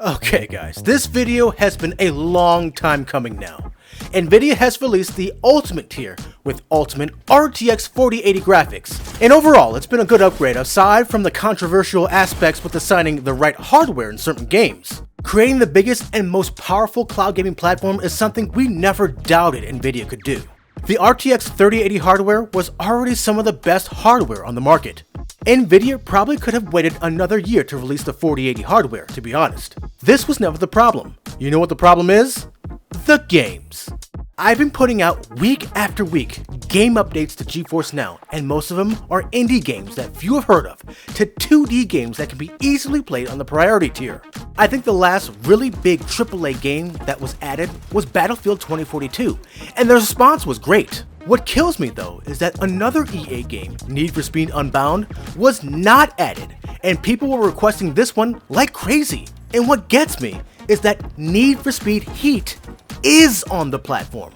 Okay guys, this video has been a long time coming now. Nvidia has released the Ultimate tier with Ultimate RTX 4080 graphics. And overall, it's been a good upgrade aside from the controversial aspects with assigning the right hardware in certain games. Creating the biggest and most powerful cloud gaming platform is something we never doubted Nvidia could do. The RTX 3080 hardware was already some of the best hardware on the market. Nvidia probably could have waited another year to release the 4080 hardware, to be honest. This was never the problem. You know what the problem is? The games. I've been putting out week after week game updates to GeForce Now, and most of them are indie games that few have heard of, to 2D games that can be easily played on the priority tier. I think the last really big AAA game that was added was Battlefield 2042, and the response was great. What kills me though is that another EA game, Need for Speed Unbound, was not added, and people were requesting this one like crazy. And what gets me is that Need for Speed Heat is on the platform.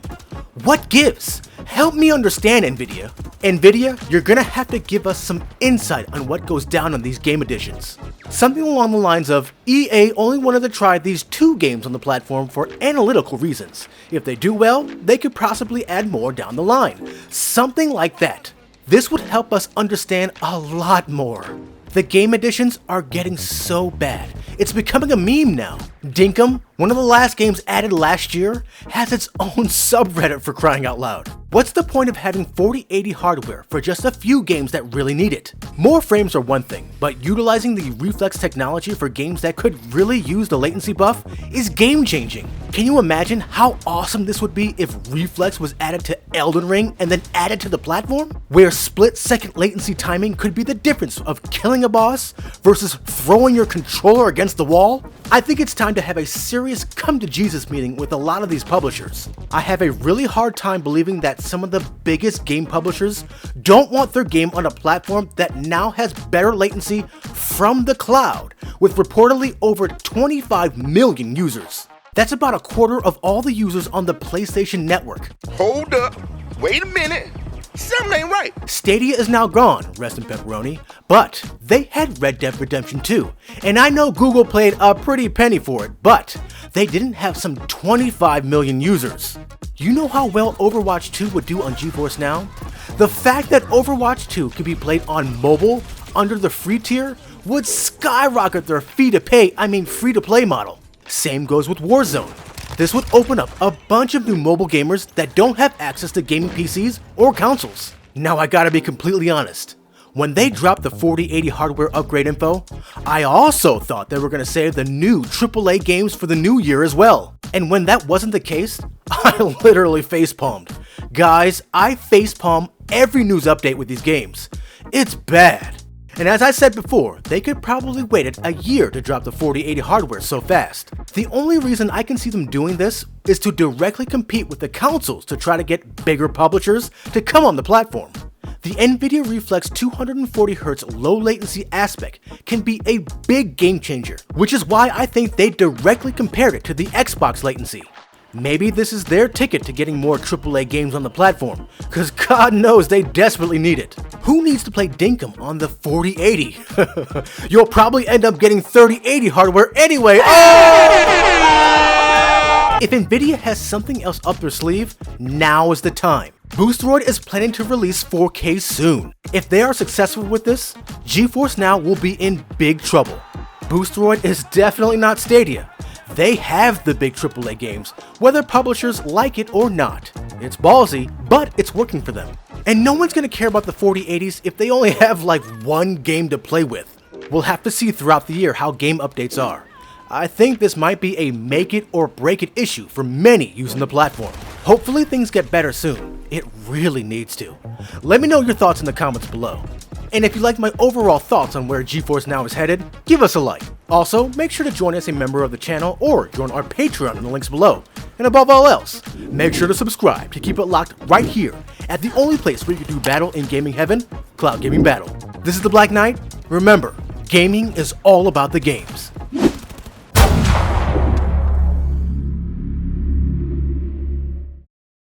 What gives? Help me understand, Nvidia. Nvidia, you're gonna have to give us some insight on what goes down on these game editions. Something along the lines of, EA only wanted to try these 2 games on the platform for analytical reasons. If they do well, they could possibly add more down the line. Something like that. This would help us understand a lot more. The game editions are getting so bad. It's becoming a meme now. Dinkum, one of the last games added last year, has its own subreddit for crying out loud. What's the point of having 4080 hardware for just a few games that really need it? More frames are one thing, but utilizing the reflex technology for games that could really use the latency buff is game changing. Can you imagine how awesome this would be if reflex was added to Elden Ring and then added to the platform? Where split-second latency timing could be the difference of killing a boss versus throwing your controller against the wall? I think it's time to have a serious come-to-Jesus meeting with a lot of these publishers. I have a really hard time believing that some of the biggest game publishers don't want their game on a platform that now has better latency from the cloud, with reportedly over 25 million users. That's about a quarter of all the users on the PlayStation Network. Hold up, wait a minute. Something ain't right. Stadia is now gone, rest in pepperoni, but they had Red Dead Redemption 2, and I know Google paid a pretty penny for it, but they didn't have some 25 million users. You know how well Overwatch 2 would do on GeForce Now? The fact that Overwatch 2 could be played on mobile under the free tier would skyrocket their free to play model. Same goes with Warzone. This would open up a bunch of new mobile gamers that don't have access to gaming PCs or consoles. Now I gotta be completely honest. When they dropped the 4080 hardware upgrade info, I also thought they were gonna save the new AAA games for the new year as well. And when that wasn't the case, I literally facepalmed. Guys, I facepalm every news update with these games. It's bad. And as I said before, they could probably waited a year to drop the 4080 hardware so fast. The only reason I can see them doing this is to directly compete with the consoles to try to get bigger publishers to come on the platform. The Nvidia Reflex 240Hz low latency aspect can be a big game changer, which is why I think they directly compared it to the Xbox latency. Maybe this is their ticket to getting more AAA games on the platform, cause God knows they desperately need it. Who needs to play Dinkum on the 4080? You'll probably end up getting 3080 hardware anyway. Oh! If Nvidia has something else up their sleeve, now is the time. Boosteroid is planning to release 4K soon. If they are successful with this, GeForce Now will be in big trouble. Boosteroid is definitely not Stadia. They have the big AAA games, whether publishers like it or not. It's ballsy, but it's working for them. And no one's gonna care about the 4080s if they only have like one game to play with. We'll have to see throughout the year how game updates are. I think this might be a make it or break it issue for many using the platform. Hopefully things get better soon. It really needs to. Let me know your thoughts in the comments below. And if you like my overall thoughts on where GeForce Now is headed, give us a like. Also, make sure to join as a member of the channel or join our Patreon in the links below. And above all else, make sure to subscribe to keep it locked right here at the only place where you can do battle in gaming heaven, Cloud Gaming Battle. This is the Black Knight. Remember, gaming is all about the games.